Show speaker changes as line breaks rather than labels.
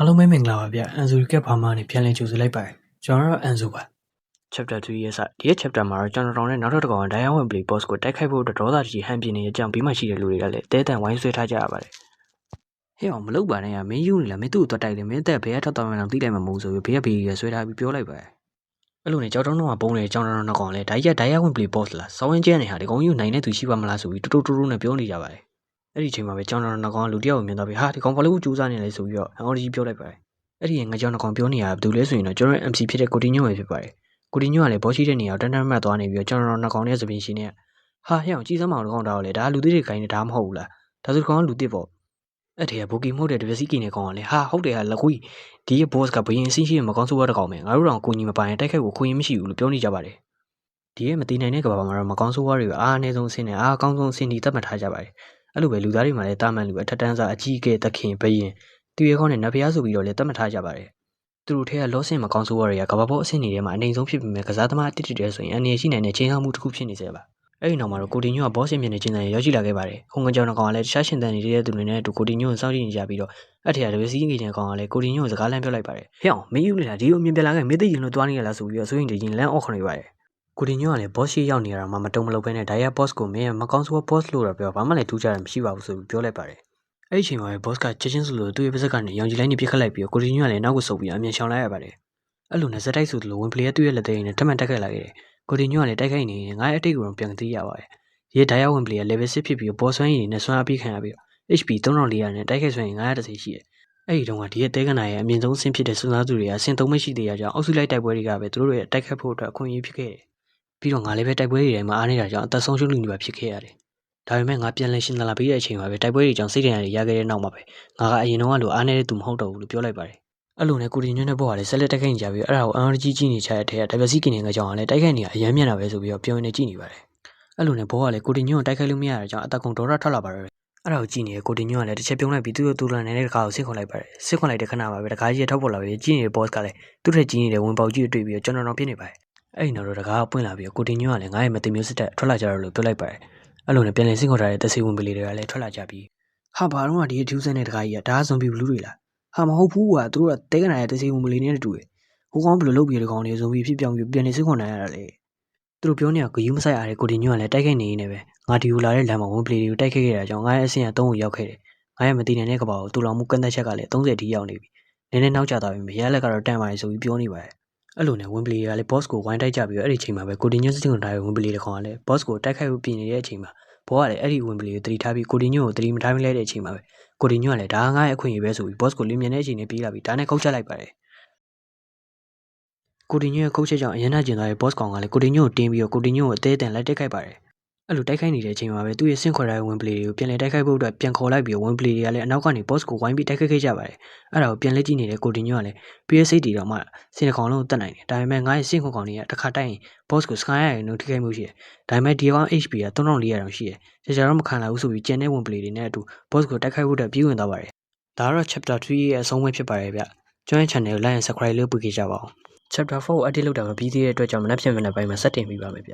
အားလုံးပဲမင်္ဂလာပါဗျအန်ဇူရီကက်ဘာမှနေပြန်လည်ကြိုဆိုလိုက်ပါတယ်ကျွန်တော်ကအန်ဇူပါ chapter 2ရဲ့စဒီရဲ့ chapter မှာတော့ကျွန်တော်နဲ့နောက်ထပ်တစ်ကောင်ဒိုင်ယာဝင်ပလီ boss ကိုတိုက်ခိုက်ဖို့အတွက်ဒေါသကြီးဟန်ပြင်းနေတဲ့အကြောင်းပြီးမှရှိတဲ့လူတွေကလည်းတဲတန်ဝိုင်းဆွဲထားကြရပါတယ်ဟဲ့အောင်မလုပ်ပါနဲ့မင်းယူနေလားမင်းသူ့ကိုတွတ်တိုက်တယ်မင်းတက်ဘယ်ကထောက်တော်မှန်းတော့သိလိုက်မှာမဟုတ်ဆိုပြီးဘေးကဘေးကြီးဆွဲထားပြီးပြောလိုက်ပါတယ်အဲ့လိုနဲ့ကြောက်တုံးတော့ပုံနေကြောင်တော်နောက်ကောင်လဲဒိုင်ယာဝင်ပလီ boss လားစောင်းဝင်ကျဲနေဟာဒီကောင်ကြီးနိုင်တဲ့သူရှိပါမလားဆိုပြီးတူတူနဲ့ပြောနေကြပါတယ်အဲ့ဒီအချိန်မှာပဲကြောင်တော်နောက်ကောင်လူတယောက်ကိုမြင်တော့ပြီးဟာဒီကောင်ဘာလို့ကြိုးစားနေလဲဆိုပြီးတော့အကောင်ကြီးပြောလိုက်ပါတယ်အဲ့ဒီငါကြောင်ကောင်ပြောနေရတာဘယ်သူလဲဆိုရင်တော့ကျွန်တော် MC ဖြစ်တဲ့ကိုတီညိုပဲဖြစ်ပါတယ်ကိုတီညိုကလည်းဘောရှိတဲ့နေရာကိုတန်းတန်းမှတ်သွားနေပြီးတော့ကျွန်တော်နှကောင်နဲ့သပင်ရှင်နဲ့ဟာဟဲ့အောင်ကြီးစမ်းမအောင်ကောင်တော့လေဒါလူသေးတွေခိုင်းနေဒါမဟုတ်ဘူးလားဒါဆိုကောင်ကလူတစ်ပေါ့အဲ့ထဲကဘိုကီမဟုတ်တဲ့တပစီကီနေကောင်ကလည်းဟာဟုတ်တယ်ဟာလက်ခွေးဒီရဲ့ boss ကဘရင်အစင်းရှိရမကောင်းဆိုးရတဲ့ကောင်ပဲငါတို့တော့ကိုကြီးမပိုင်တိုက်ခိုက်ကိုခွင့်မရှိဘူးလို့ပြောနေကြပါတယ်ဒီရဲ့မတိနိုင်တဲ့ကဘာမှာတော့မကောင်းဆိုးရတွေကအားအနည်းဆုံးအဆင့်နဲ့အားအကောင်းဆုံးအဆင့်ဒီသတ်မှတ်ထားကြပါတယ်အဲ့လိုပဲလူသားတွေမှာလည်းတာမန်လူအထက်တန်းစားအကြီးအကဲသခင်ဘရင်သူရဲကောင်းနဲ့နတ်ဖျားဆိုပြီးတော့လည်းသတ်မှတ်ထားကြပါတယ်သူတို့ထဲကလောဆင်မကောင်းဆိုးရတွေကကဘာပေါ်အဆင့်နေထဲမှာအနေဆုံးဖြစ်ပေမဲ့ကစားသမားတစ်တဲ့ဆိုရင်အနေရှိနိုင်တဲ့ချင်းဆောင်မှုတစ်ခုဖြစ်နေစေပါအဲ့ဒီနောက်မှာတော့ကိုတီညိုကဘောဆင်မြင်နေချင်းတိုင်းရောက်ရှိလာခဲ့ပါတယ်ခုံကကြောင်ကောင်ကလည်းတခြားရှင်တန်နေတဲ့သူတွေနဲ့တူကိုတီညိုကိုစောင့်ကြည့်နေကြပြီးတော့အဲ့ထက်ရဒဝစီငေးချင်ကောင်ကလည်းကိုတီညိုကိုစကားလမ်းပြောလိုက်ပါတယ်ဟဲ့အောင်မင်းယူနေတာဒီလိုအမြင်ပြလာခဲ့မင်းသိရင်လို့တွားနေရလားဆိုပြီးတော့ဆိုရင်ရင်လမ်းအော့ခနေပါတယ်ကိုတီညိုကလည်းဘောရှိရောက်နေတာမှမတုံမလုပ်ဘဲနဲ့ဒိုင်ယာဘော့စ်ကိုမင်းမကောင်းဆိုးဘော့စ်လို့တော့ပြောဘာမှလည်းထူးခြားတာမရှိပါဘူးဆိုပြီးပြောလိုက်ပါတယ်အဲ့ဒီအချိန်မှာပဲဘော့စ်ကချက်ချင်းဆိုလို့သူ့ရဲ့ပါးစပ်ကနေရောင်ကြီးလိုင်းနဲ့ပြစ်ခတ်လိုက်ပြီးကိုတီညိုကလည်းနောက်ကိုဆုပ်ပြီးအမြင်ရှောင်လိုက်ရပါတယ်အဲ့လိုနဲ့ဇက်တိုက်ဆိုသလိုဝင်ပလီရဲ့သူ့ရဲ့လက်သေးနဲ့ထပ်မံတက်ခတ်လာခဲ့တယ်ကိုတီညိုကလည်းတိုက်ခိုက်နေရင်ငါ့ရဲ့အတိတ်ကိုပြန်သိရပါတယ်ဒီဒိုင်ယာဝင်ပလီရဲ့ level 6ဖြစ်ပြီးဘော့ဆွမ်းရည်နဲ့ဆွမ်းအပြီးခံရပြီး HP 3400နဲ့တိုက်ခိုက်ဆွမ်းရည်930ရှိတယ်အဲ့ဒီတုန်းကဒီရဲ့တဲကနာရဲ့အမြင့်ဆုံးအဆင့်ဖြစ်တဲ့စွမ်းစားသူတွေကအဆင့်3မရှိသေးရကြောင်းအောက်စုလိုက်တိုက်ပွဲတွေကပဲသူတို့ရဲ့တိုက်ခတ်ဖို့အတွက်အခွင့်အရေးဖြစ်ခဲ့တယ်ပြီးတော့ငါလည်းပဲတိုက်ပွဲတွေထဲမှာအားနေတာကြောင့်အသက်ဆုံးရှုံးလူတွေဖြစ်ခဲ့ရတယ်ဒါပေမဲ့ငါပြန်လည်ရှင်းသလာပြီးတဲ့အချိန်မှာပဲတိုက်ပွဲတွေကြောင့်စိတ်ဒဏ်ရာတွေရခဲ့တဲ့နောက်မှာပဲငါကအရင်တုန်းကလိုအားနေတဲ့သူမဟုတ်တော့ဘူးလို့ပြောလိုက်ပါတယ်အဲ့လိုနဲ့ကိုတီညွန့်တဲ့ဘောကလည်းဆက်လက်တိုက်ခိုက်နေကြပြီးအဲ့ဒါကိုအန်ရကြီးနေချတဲ့အထက်ကဒဗစီကင်းနေကကြောင်ကလည်းတိုက်ခိုက်နေအရမ်းမြန်တာပဲဆိုပြီးတော့ပြောနေကြည့်နေပါတယ်အဲ့လိုနဲ့ဘောကလည်းကိုတီညွန့်ကိုတိုက်ခိုက်လို့မရတဲ့ကြောင့်အသက်ကုန်ဒေါသထွက်လာပါတယ်အဲ့ဒါကိုကြည့်နေတဲ့ကိုတီညွန့်ကလည်းတစ်ချက်ပြုံးလိုက်ပြီးသူ့ရဲ့တူလန်နေတဲ့တကားကိုဆင့်ခွန်လိုက်ပါတယ်ဆင့်ခွန်လိုက်တဲ့ခဏမှာပဲတကားကြီးထောက်ပေါ်လာပြီးကြည့်နေတဲ့ဘော့စ်ကလည်းသူ့ထက်ကြီးနေတဲ့ဝင်ပေါက်ကြီးကိုတွေ့ပြီးတော့ကျွန်တော်ဖြစ်နေပါတယ်အဲ့ဒီနောက်တော့တကားပွင့်လာပြီးကိုတီညွန့်ကလည်းငါ့ရဲ့မသိမျိုးစစ်တက်ထွက်လာကြတော့လို့ပြောလိုက်ပါတယ်အဲ့လိုနဲ့ပြန်လည်ဆင့်ခွန်ထားတဲ့တစီဝင်ပလီတွေကလည်းထွက်လာကြပြီးဟာဘာတော့ဒီအထူးဆန်းတဲ့တကားကြီးကဒါကဇွန်ဘီဘလူးတွေလားဟာမဟုတ်ဘူးကွာသူတို့ကတဲကနာရဲ့တစီဝင်ပလီနဲ့တူတယ်ဟိုကောင်ဘယ်လိုလုပ်ပြီးဒီကောင်လေးဇွန်ဘီဖြစ်ပြောင်းပြီးပြန်လည်ဆင့်ခွန်နိုင်ရတာလဲသူတို့ပြောနေတာကယူမဆိုင်အားတဲ့ကိုတီညွန့်ကလည်းတိုက်ခိုက်နေနေပဲငါဒီကိုလာတဲ့လမ်းမှာဝင်ပလီတွေကိုတိုက်ခိုက်ခဲ့တာကြောင့်ငါရဲ့အဆင့်က3ကိုရောက်ခဲ့တယ်ငါရဲ့မတည်နိုင်တဲ့ကဘာကိုတူလောင်မှုကန့်သက်ချက်ကလည်း30ထိရောက်နေပြီနည်းနည်းနောက်ကျသွားပြီမရလက်ကတော့တန်ပါလေဆိုပြီးပြောနေပါတယ်အဲ့လိုနဲ့ဝင်ပလီကလည်း boss ကိုဝိုင်းတိုက်ကြပြီးတော့အဲ့ဒီချိန်မှာပဲကိုတီညွန့်စစ်ခွန်ထားတဲ့ဝင်ပလီတကောင်ကလည်း boss ကိုတိုက်ခိုက်ဖို့ပြင်နေတဲ့အချိန်မှာဘောကလည်းအဲ့ဒီဝင်ပလီကိုတတိထားပြီးကိုတီညွန့်ကိုတတိမထားမလဲတဲ့အချိန်မှာပဲကိုတီညွန့်ကလည်းဒါငါရဲ့အခွင့်အရေးပဲဆိုပြီး boss ကိုလင်းမြန်တဲ့အချိန်နဲ့ပြေးလာပြီးဒါနဲ့ခုတ်ချလိုက်ပါတယ်ကိုတီညွန့်ရဲ့ခုတ်ချက်ကြောင့်အရန်နာကျင်သွားတဲ့ boss ကောင်ကလည်းကိုတီညွန့်ကိုတင်းပြီးတော့ကိုတီညွန့်ကိုအသေးအတန်လိုက်တက်ခိုက်ပါတယ်အဲ့လိုတိုက်ခိုက်နေတဲ့အချိန်မှာပဲသူ့ရဲ့ဆင့်ခေါ်တဲ့ဝင်ပလီတွေကိုပြန်လည်တိုက်ခိုက်ဖို့အတွက်ပြန်ခေါ်လိုက်ပြီးဝင်ပလီတွေကလည်းအနောက်ကနေ boss ကိုဝိုင်းပြီးတိုက်ခိုက်ခဲ့ကြပါတယ်အဲ့ဒါကိုပြန်လက်ကြည့်နေတဲ့ကိုတီညွန့်ကလည်း PSA တီတော့မှစင်တကောင်လုံးကိုတတ်နိုင်တယ်ဒါပေမဲ့ငါ့ရဲ့ဆင့်ခေါ်ကောင်တွေကတစ်ခါတိုက်ရင် boss ကိုစကန်ရရင်တော့ထိခိုက်မှုရှိတယ်ဒါပေမဲ့ဒီကောင် HP က3400တောင်ရှိတယ်ကြာတော့မခံလာဘူးဆိုပြီးကျန်တဲ့ဝင်ပလီတွေနဲ့အတူ boss ကိုတိုက်ခိုက်ဖို့အတွက်ပြေးဝင်သွားပါတယ်ဒါကတော့ chapter 3ရဲ့အဆုံးပဲဖြစ်ပါတယ်ဗျကျွန်တော် channel ကို like and subscribe လုပ်ပေးကြပါဦးchapter 4 edit လုပ်တာမပြီးသေးတဲ့အတွက်ကြောင့်မနက်ဖြန်ပိုင်းမှာစတင်ပြီးပါမယ်ဗျ